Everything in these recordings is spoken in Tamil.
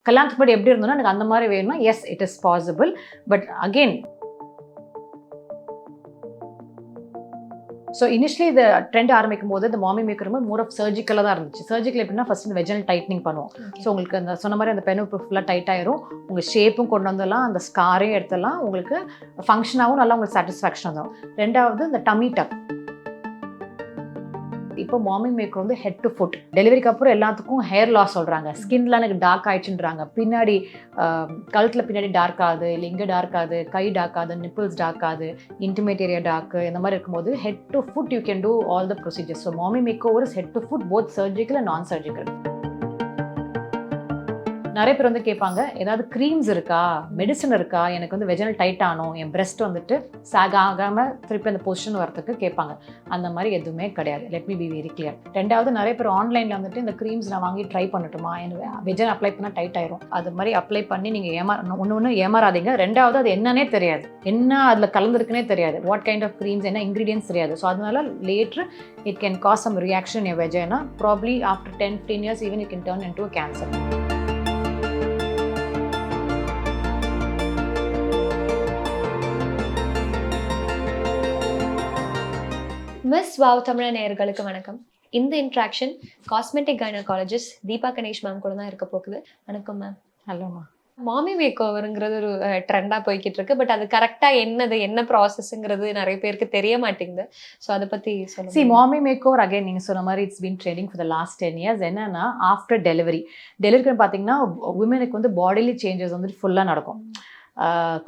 கல்யாணத்துக்கு முன்னாடி எப்படி இருந்தோம்னா எனக்கு அந்த மாதிரி வேணும்னா S it is possible. But again so initially இந்த ட்ரெண்ட் ஆரம்பிக்கும் போது இந்த மாமி மேக்கர் மோர் ஆஃப் சர்ஜிக்கலாக தான் இருந்துச்சு. சர்ஜிக்கல் எப்படின்னா ஃபர்ஸ்ட் இந்த வெஜினல் டைட்னிங் பண்ணுவோம். ஸோ உங்களுக்கு அந்த சொன்ன மாதிரி அந்த பெனு ஃபுல்லாக டைட் ஆயிரும், உங்கள் ஷேப்பும் கொண்டு வந்துடலாம், அந்த ஸ்காரையும் எடுத்துடலாம், உங்களுக்கு ஃபங்க்ஷனாகவும் நல்லா உங்களுக்கு சாட்டிஸ்ஃபேக்ஷன் வந்துடும். ரெண்டாவது இந்த டம்மி டக். இப்போ மாமி மேக்கர் வந்து ஹெட் டு ஃபுட் டெலிவரிக்கு அப்புறம் எல்லாத்துக்கும் ஹேர் லாஸ் சொல்கிறாங்க, ஸ்கின்லாம் எனக்கு டார்க் ஆயிடுச்சுன்றாங்க, பின்னாடி கழுத்தில் பின்னாடி டார்க் ஆகுது, இல்லை இங்கே டார்க் ஆகுது, கை டார்க் ஆகுது, நிப்பிள்ஸ் டார்க் ஆகுது, இன்டிமேட் ஏரியா டார்க், இந்த மாதிரி இருக்கும்போது head to foot you can do all the procedures. So mommy makeover is head to foot both surgical and non surgical. நிறைய பேர் வந்து கேட்பாங்க, ஏதாவது க்ரீம்ஸ் இருக்கா, மெடிசன் இருக்கா, எனக்கு வந்து வெஜினல் டைட் ஆகணும், என் பிரெஸ்ட் வந்துட்டு சாக் ஆகாமல் திருப்பி அந்த பொசிஷன் வரதுக்கு கேட்பாங்க. அந்த மாதிரி எதுவுமே கிடையாது. Let me be very clear. ரெண்டாவது, நிறைய பேர் ஆன்லைனில் வந்துட்டு இந்த க்ரீம்ஸ் நான் வாங்கி ட்ரை பண்ணட்டுமா, எனக்கு வெஜினல் அப்ளை பண்ணால் டைட் ஆயிரும், அது மாதிரி அப்ளை பண்ணி நீங்கள் ஒன்று ஏமாறாதீங்க. ரெண்டாவது, அது என்னன்னே தெரியாது, என்ன அதில் கலந்துருக்குன்னே தெரியாது, வாட் கைண்ட் ஆஃப் க்ரீம்ஸ், என்ன இன்க்ரீடியன்ஸ் தெரியாது. ஸோ அதனால later it can cause some reaction in vagina. Probably after 10-15 years even you can turn into a cancer. Miss wow தமிழ நேயர்களுக்கு வணக்கம். இந்த interaction cosmetic gynaecologist Deepa Ganesh ma'am கூட தான் இருக்க போகுது. வணக்கம் மேம். ஹலோமா. மாமி மேக் ஓவருங்கிறது ஒரு ட்ரெண்டாக போய்கிட்டு இருக்கு. பட் அது கரெக்டாக என்ன ப்ராசஸ்ங்கிறது நிறைய பேருக்கு தெரிய மாட்டேங்குது. ஸோ அதை பற்றி சொல்லுங்க. சி மாமி மேக் ஓவர் அகைன் நீங்கள் சொன்ன மாதிரி it's been trending for the last 10 years. என்னன்னா ஆஃப்டர் டெலிவரிக்கு பார்த்தீங்கன்னா உமனுக்கு வந்து பாடிலி சேஞ்சஸ் வந்துட்டு ஃபுல்லாக நடக்கும்.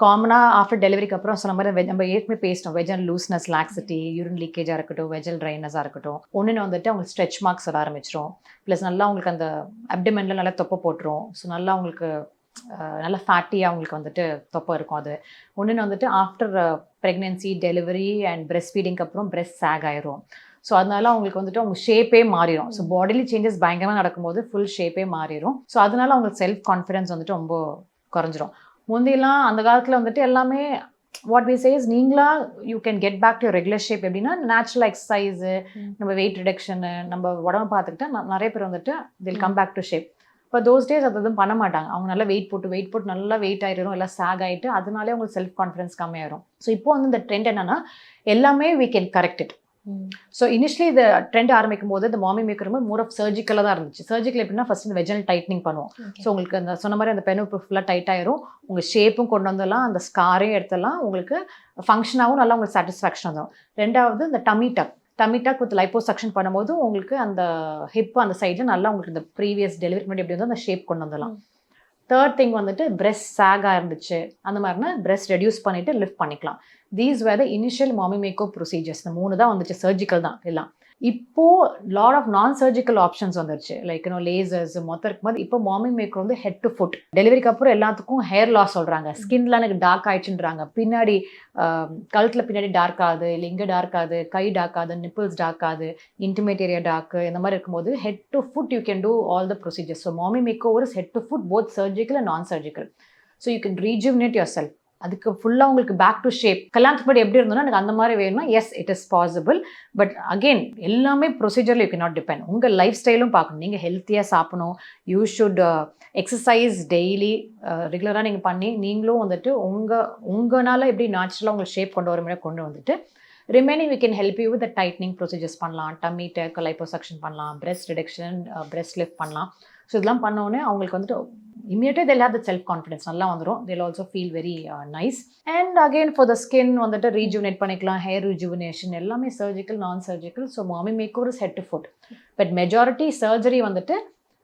காமனாக ஆஃப்டர் டெலிவரிக்கு அப்புறம் சொன்ன மாதிரி நம்ம ஏற்கனவே பேசிட்டோம், வெஜல் லூஸ்னஸ், லாக்ஸிட்டி, யூரின் லீக்கேஜாக இருக்கட்டும், வெஜல் ட்ரைனஸாக இருக்கட்டும், ஒன்று வந்துட்டு அவங்களுக்கு ஸ்ட்ரெச் மார்க்ஸ் வர ஆரம்பிச்சிடும். ப்ளஸ் நல்லா அவங்களுக்கு அந்த அப்டமெனில் நல்லா தொப்பை போட்டுரும். ஸோ நல்லா அவங்களுக்கு நல்லா ஃபேட்டியாக அவங்களுக்கு வந்துட்டு தொப்பை இருக்கும். அது ஒன்று வந்துட்டு after pregnancy, delivery and breast ஃபீடிங்க்கு அப்புறம் பிரெஸ்ட் சாக் ஆயிரும். ஸோ அதனால அவங்களுக்கு வந்துட்டு அவங்க ஷேப்பே மாறிடும். ஸோ பாடிலி சேஞ்சஸ் பயங்கரமாக நடக்கும்போது ஃபுல் ஷேப்பே மாறிடும். ஸோ அதனால அவங்களுக்கு செல்ஃப் கான்ஃபிடன்ஸ் வந்துட்டு ரொம்ப குறைஞ்சிரும். முந்திலாம் அந்த காலத்தில் வந்துட்டு எல்லாமே வாட் வி சேஸ், நீங்களா you can get back to regular shape. எப்படின்னா நேச்சுரல் எக்ஸசைஸு, நம்ம வெயிட் ரிடக்ஷனு, நம்ம உடம்பு பார்த்துக்கிட்டா நிறைய பேர் வந்துட்டு they'll come back to shape. இப்போ தோஸ் டேஸ் அது எதுவும் பண்ண மாட்டாங்க. அவங்க நல்லா வெயிட் போட்டு நல்லா வெயிட் ஆகிடும், எல்லாம் சாக் ஆகிட்டு அதனாலே அவங்களுக்கு செல்ஃப் கான்ஃபிடன்ஸ் கம்மியாயிரும். ஸோ இப்போ வந்து இந்த ட்ரெண்ட் என்னன்னா எல்லாமே we can correct it. So initially இந்த ட்ரெண்ட் ஆரம்பிக்கும் போது இந்த மாமி மேக்கர் மோர் ஆஃப் சர்ஜிக்கலாக தான் இருந்துச்சு. சர்ஜிக்கல் எப்படின்னா ஃபர்ஸ்ட் இந்த வெஜினல் டைட்னிங் பண்ணுவோம். ஸோ உங்களுக்கு அந்த சொன்ன மாதிரி அந்த பெனு ஃபுல்லாக டைட் ஆயிரும், உங்கள் ஷேப்பும் கொண்டு வந்துடலாம், அந்த ஸ்காரையும் எடுத்துடலாம், உங்களுக்கு ஃபங்க்ஷனாகவும் நல்லா உங்களுக்கு சாட்டிஸ்ஃபேக்ஷன் வந்துடும். ரெண்டாவது இந்த டம்மி டக் வித் லைப்போசக்ஷன் பண்ணும்போது உங்களுக்கு அந்த ஹிப் அந்த சைடில் நல்லா உங்களுக்கு இந்த ப்ரீவியஸ் டெலிவரிக்கு முன்னாடி எப்படி வந்து அந்த ஷேப் கொண்டு வந்துடலாம். தேர்ட் திங் வந்துட்டு பிரெஸ்ட் சாகாக இருந்துச்சு, அந்த மாதிரினா பிரெஸ்ட் ரெடியூஸ் பண்ணிவிட்டு லிஃப்ட் பண்ணிக்கலாம். தீஸ் வேர் த இனிஷியல் மாமி மேக்கோ ப்ரொசீஜர்ஸ். இந்த 3 தான் வந்துச்சு, சர்ஜிக்கல் தான் எல்லாம். இப்போது லாட் ஆஃப் நான் சர்ஜிக்கல் ஆப்ஷன்ஸ் வந்துருச்சு, லைக் லேசர்ஸ் மொத்தம் இருக்கும்போது இப்போ மாமி மேக்கர் வந்து ஹெட் டு ஃபுட் டெலிவரிக்கு அப்புறம் எல்லாத்துக்கும் ஹேர் லாஸ் சொல்கிறாங்க, ஸ்கின்லாம் எனக்கு டார்க் ஆயிடுச்சுன்றாங்க, பின்னாடி கழுத்தில் பின்னாடி டார்க் ஆகுது, இல்லை இங்கே டார்க் ஆகுது, கை டார்க் ஆகுது, நிப்பிள்ஸ் டார்க் ஆகுது, இன்டிமேட் ஏரியா டார்க், இந்த மாதிரி இருக்கும்போது head to foot you can do all the procedures. So mommy makeover is head to foot both surgical and non surgical. So you can rejuvenate your self. அதுக்கு ஃபுல்லாக உங்களுக்கு பேக் டு ஷேப். கல்யாணத்துக்கு முன்னாடி எப்படி இருந்தோம்னா எனக்கு அந்த மாதிரி வேணும்னா S it is possible. But again எல்லாமே ப்ரொசீஜரில் யூ கேன் நாட் டிபெண்ட். உங்கள் லைஃப் ஸ்டைலும் பார்க்கணும். நீங்கள் ஹெல்த்தியாக சாப்பிடணும், யூ ஷுட் எக்ஸசைஸ் டெய்லி ரெகுலராக நீங்கள் பண்ணி நீங்களும் வந்துட்டு உங்களால் எப்படி நேச்சுரலாக உங்களுக்கு ஷேப் கொண்டு வர முடியாது கொண்டு வந்துட்டு remaining we can help you with tightening procedures பண்ணலாம், டம்மி டக், லைப்போசக்ஷன் பண்ணலாம், பிரெஸ்ட் ரிடக்ஷன், பிரெஸ்ட் லிஃப்ட் பண்ணலாம். ஸோ இதெல்லாம் பண்ணோடனே அவங்களுக்கு வந்துட்டு immediately they'll have the self confidence நல்லா வந்துடும். they'll also feel very nice. and again for the skin வந்துட்டு rejuvenate பண்ணிக்கலாம், hair rejuvenation எல்லாமே surgical non surgical. so mommy makeover is head to foot, but majority surgery வந்துட்டு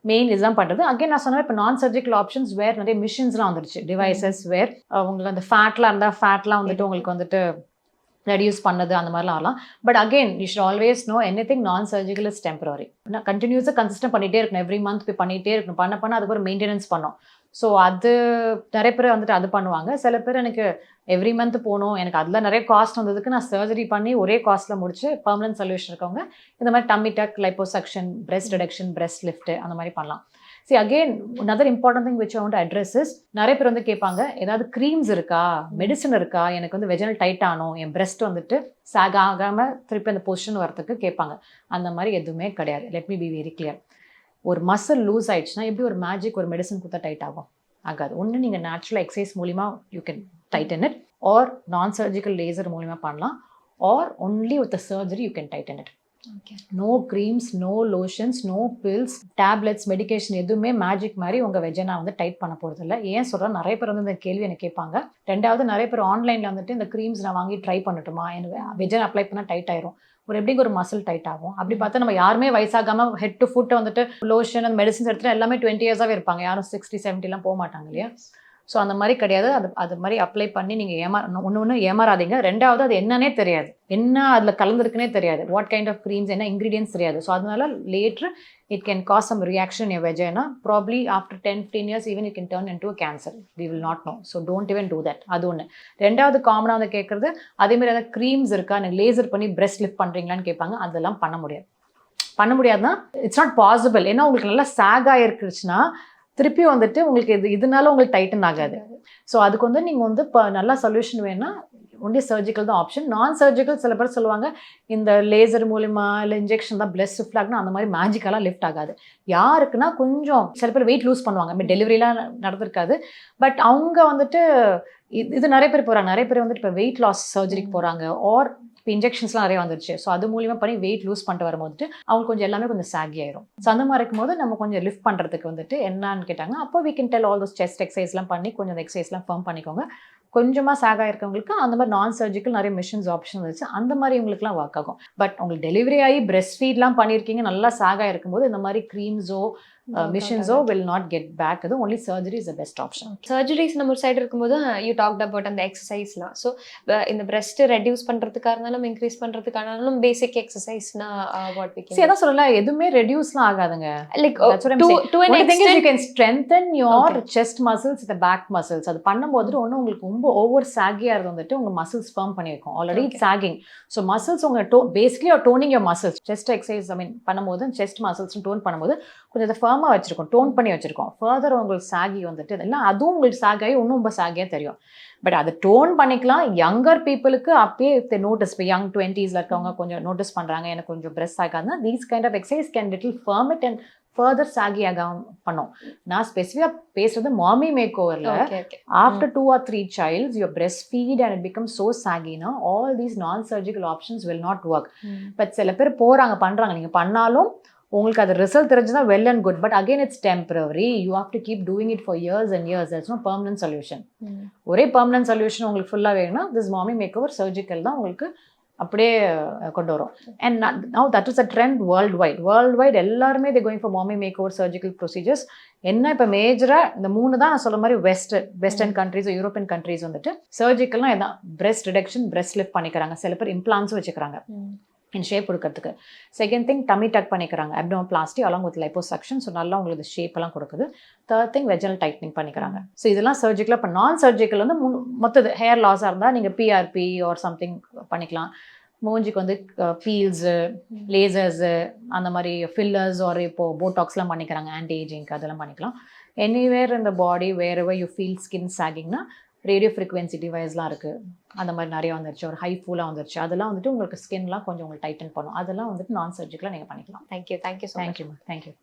மெயின் இதுதான் பண்ணுறது. அகைன் நான் சொன்னேன், இப்போ நான் சர்ஜிக்கல் ஆப்ஷன்ஸ் வேர் நிறைய மிஷின்ஸ்லாம் வந்துருச்சு, டிவைசஸ் வேர் உங்களுக்கு அந்த ஃபேட்லாம் இருந்தால் ஃபேட்லாம் வந்துட்டு உங்களுக்கு வந்துட்டு ரெடியூஸ் பண்ணது அந்த மாதிரிலாம் ஆகலாம். But again you should always know anything நான் சர்ஜிக்கல் இஸ் டெம்பரரி. நான் கண்டினியூஸாக கன்சிஸ்டன்ட் பண்ணிகிட்டே இருக்கணும், எவ்ரி மந்த் போய் பண்ணிகிட்டே இருக்கணும், பண்ண அதுக்கு ஒரு மெயின்டெனன்ஸ் பண்ணோம். ஸோ அது நிறைய பேர் வந்துட்டு அது பண்ணுவாங்க. சில பேர் எனக்கு எவ்ரி மந்த் போகணும், எனக்கு அதில் நிறைய காஸ்ட் வந்ததுக்கு நான் சர்ஜரி பண்ணி ஒரே காஸ்ட்டில் முடிச்சு பர்மனன்ட் சொல்யூஷன் இருக்கவங்க இந்த மாதிரி tummy tuck, liposuction, breast reduction, breast lift அந்த மாதிரி பண்ணலாம். See again, another important thing which I want to address is, நிறைய பேர் வந்து கேட்பாங்க, ஏதாவது க்ரீம்ஸ் இருக்கா, மெடிசன் இருக்கா, எனக்கு வந்து வெஜினல் டைட் ஆகணும், என் பிரெஸ்ட் வந்துட்டு சாக் ஆகாமல் திருப்பி அந்த பொசிஷன் வரத்துக்கு கேட்பாங்க. அந்த மாதிரி எதுவுமே கிடையாது. Let me be very clear. ஒரு மசில் லூஸ் ஆயிடுச்சுன்னா எப்படி ஒரு மேஜிக் ஒரு மெடிசன் கொடுத்தா டைட் ஆகும்? ஆகாது. ஒன்று நீங்கள் நேச்சுரல் எக்ஸசைஸ் மூலிமா you can tighten it, or non surgical laser மூலிமா பண்ணலாம், or only with surgery you can tighten it. No creams, no lotions, no pills, tablets, medication எதுவுமே மேஜிக் மாதிரி உங்கள் வெஜனா வந்து டைட் பண்ண போகிறது இல்லை. ஏன் சொல்கிறேன், நிறைய பேர் வந்து இந்த கேள்வி எனக்கு கேட்பாங்க. ரெண்டாவது, நிறைய பேர் ஆன்லைனில் வந்துட்டு இந்த க்ரீம்ஸ் நான் வாங்கி ட்ரை பண்ணட்டுமா, எனக்கு வெஜன் அப்ளை பண்ணால் டைட் ஆயிரும், ஒரு எப்படிங்க ஒரு மசில் டைட் ஆகும்? அப்படி பார்த்தா நம்ம யாருமே வயசாகாமல் ஹெட் டு ஃபுட் வந்துட்டு லோஷன் அந்த மெடிசன்ஸ் எடுத்துகிட்டு எல்லாமே 20 இயர்ஸாகவே இருப்பாங்க. யாரும் 60, 70 போக மாட்டாங்க இல்லையா? ஸோ அந்த மாதிரி கிடையாது. அது மாதிரி அப்ளை பண்ணி நீங்கள் ஒன்று ஏமாறாதீங்க. ரெண்டாவது, அது என்னன்னே தெரியாது, என்ன அதில் கலந்துருக்குன்னே தெரியாது, வாட் கைண்ட் ஆஃப் க்ரீம்ஸ், என்ன இன்க்ரீடியன்ஸ் தெரியாது. ஸோ அதனால லேட்ரு it can cause some reaction in your vagina. Probably after 10-15 years even it can turn into a cancer. We will not know. So don't even do that. அது ஒன்று. ரெண்டாவது காமனாக வந்து கேட்குறது, அதேமாதிரி ஏதாவது க்ரீம்ஸ் இருக்கா, எனக்கு லேசர் பண்ணி பிரெஸ்ட் லிஃப்ட் பண்ணுறீங்களான்னு கேட்பாங்க. அதெல்லாம் பண்ண முடியாதுன்னா இட்ஸ் நாட் பாசிபிள். ஏன்னா உங்களுக்கு நல்லா சாக் ஆகிருக்குச்சுன்னா திருப்பி வந்துட்டு உங்களுக்கு இதனால உங்களுக்கு டைட்டன் ஆகாது. ஸோ அதுக்கு வந்து நீங்கள் வந்து இப்போ நல்லா சொல்யூஷன் வேணும்னா ஒன்லி சர்ஜிக்கல் தான் ஆப்ஷன். நான் சர்ஜிக்கல் சில பேர் சொல்லுவாங்க இந்த லேசர் மூலிமா இல்லை இன்ஜெக்ஷன் தான் பிளஸ் லிஃப்ட் ஆகுனா, அந்த மாதிரி மேஜிக்கெல்லாம் லிஃப்ட் ஆகாது. யாருக்குன்னா கொஞ்சம் சில பேர் வெயிட் லூஸ் பண்ணுவாங்க, டெலிவரிலாம் நடந்திருக்காது, பட் அவங்க வந்துட்டு இது நிறைய பேர் போகிறாங்க. நிறைய பேர் வந்துட்டு இப்போ வெயிட் லாஸ் சர்ஜரிக்கு போகிறாங்க, ஆர் இப்போ இன்ஜெக்ஷன்ஸ்லாம் நிறைய வந்துருச்சு. ஸோ அது மூலிமா பண்ணி வெயிட் லூஸ் பண்ணிட்டு வரும்போது அவங்க கொஞ்சம் எல்லாமே கொஞ்சம் சாகி ஆயிரும். ஸோ அந்த மாதிரி இருக்கும்போது நம்ம கொஞ்சம் லிஃப்ட் பண்ணுறதுக்கு வந்துட்டு என்னன்னு கேட்டாங்க. அப்போ we can tell all those chest எக்ஸசைஸ்லாம் பண்ணி கொஞ்சம் அந்த எக்ஸசைஸ்லாம் ஃபர்ம் பண்ணிக்கோங்க. கொஞ்சமாக சாக இருக்கவங்களுக்கு அந்த மாதிரி நான் சர்ஜிக்கல் நிறைய மிஷின்ஸ் ஆப்ஷன் இருந்துச்சு, அந்த மாதிரி இவங்களுக்குலாம் ஒர்க் ஆகும். பட் உங்களுக்கு டெலிவரி ஆகி பிரெஸ்ட் ஃபீட்லாம் பண்ணியிருக்கீங்க, நல்லா சாக இருக்கும்போது இந்த மாதிரி க்ரீம்ஸோ மிஷின்ஸோ வில் நாட் கெட் பேக். அது only surgery is the best option. Surgeries நம்ம ஒரு சைடு இருக்கும்போது யூ டாக்ட் அபவுட் அந்த எக்ஸசைஸ்லாம். ஸோ இந்த பிரெஸ்ட் ரெடியூஸ் பண்ணுறதுக்காக இருந்தாலும் இன்க்ரீஸ் பண்ணுறதுக்கானாலும் பேசிக் எக்ஸசைஸ்னா வாட் வி கேன். அதான் சொல்லலாம், எதுவுமே ரெடியூஸ்லாம் ஆகாதுங்க. Like to an extent you can strengthen your chest muscles, the back muscles. அது பண்ணும்போது ஒன்று உங்களுக்கு ரொம்ப ஓவர் சாகியாக இருந்து வந்துட்டு உங்கள் மசில்ஸ் ஃபர்ம் பண்ணி வைக்கும். Already it's sagging. So muscles உங்கள் basically toning your muscles. Chest exercise பண்ணும்போது செஸ்ட் மசில்ஸ் டோன் பண்ணும்போது கொஞ்சம் அதை ஃபர்மாக வச்சிருக்கோம், டோன் பண்ணி வச்சிருக்கோம். ஃபர்தர் உங்களுக்கு சாகி வந்துட்டு இல்லை, அதுவும் உங்களுக்கு சாகாகி இன்னும் ரொம்ப சாகியாக தெரியும். பட் அதை டோன் பண்ணிக்கலாம். யங்கர் பீப்புளுக்கு அப்பயே நோட்டீஸ், இப்போ யங் 20s இருக்கவங்க கொஞ்சம் நோட்டீஸ் பண்ணுறாங்க, எனக்கு கொஞ்சம் பிரெஸ்ட் ஆகாதுன்னா these kind of exercise can little firm it and further saggy ஆகாம பண்ணும். நான் ஸ்பெசிஃபிக்காக பேசுறது மாமி மேக் ஓவரில். After 2 or 3 childs your breastfeed and it becomes so saggy now, all these non-surgical options will not work. But சில பேர் போகிறாங்க பண்ணுறாங்க, நீங்கள் பண்ணாலும் உங்களுக்கு அது ரிசல்ட் தெரிஞ்சுதான் well and good. But again it's temporary. You have to keep doing it for years and years. That's no permanent solution. ஒரே பெர்மனன்ட் சொல்யூஷன் உங்களுக்கு ஃபுல்லாக வேணும்னா திஸ் மாமி மேக் ஓவர் சர்ஜிக்கல் தான் உங்களுக்கு அப்படியே கொண்டு வரும். And now that is a trend world wide எல்லாருமே தே கோயிங் ஃபார் மாமி மேக் ஓவர் சர்ஜிக்கல் ப்ரொசீஜர்ஸ். என்ன இப்போ மேஜராக இந்த 3 தான் நான் சொல்ல மாதிரி வெஸ்டர்ன் கண்ட்ரீஸ், யூரோப்பியன் கண்ட்ரீஸ் வந்துட்டு சர்ஜிக்கல்னால் எதான் பிரெஸ்ட் ரிடக்ஷன், பிரெஸ்ட் லிஃப்ட் பண்ணிக்கிறாங்க. சில பேர் இம்ப்ளான்ஸும் வச்சுக்கிறாங்க இன் ஷேப் கொடுக்கறதுக்கு. செகண்ட் திங் டம்மி டக் பண்ணிக்கிறாங்க, அப்டோமோபிளாஸ்டி அலாங் வித் லைப்போசக்ஷன். ஸோ நல்லா உங்களுக்கு ஷேப் எல்லாம் கொடுக்குது. தேர்ட் திங் வெஜனல் டைட்னிங் பண்ணிக்கிறாங்க. ஸோ இதெல்லாம் சர்ஜிக்கலாக. இப்போ நான் சர்ஜிக்கல் வந்து மொத்தது ஹேர் லாஸாக இருந்தால் நீங்கள் பிஆர்பி ஆர் சம்திங் பண்ணிக்கலாம். மூஞ்சிக்கு வந்து பீல்ஸு, லேசர்ஸு, அந்த மாதிரி ஃபில்லர்ஸ் ஆர் இப்போது போட்டாக்ஸ்லாம் பண்ணிக்கிறாங்க, ஆன்டி ஏஜிங்க்கு அதெல்லாம் பண்ணிக்கலாம். எனிவேர் இந்த body wherever you feel skin சாகிங்னா ரேடியோ ஃப்ரீக்வன்சி டிவைஸ்லாம் இருக்குது, அந்த மாதிரி நிறைய வந்துருச்சு. ஒரு ஹை ஃபூலாக வந்துருச்சு, அதெல்லாம் வந்துட்டு உங்களுக்கு ஸ்கின்லாம் கொஞ்சம் உங்களுக்கு டைட்டன் பண்ணும். அதெல்லாம் வந்துட்டு நான் சர்ஜிக்கலாக நீங்கள் பண்ணிக்கலாம். Thank you so much. தேங்க்யூ.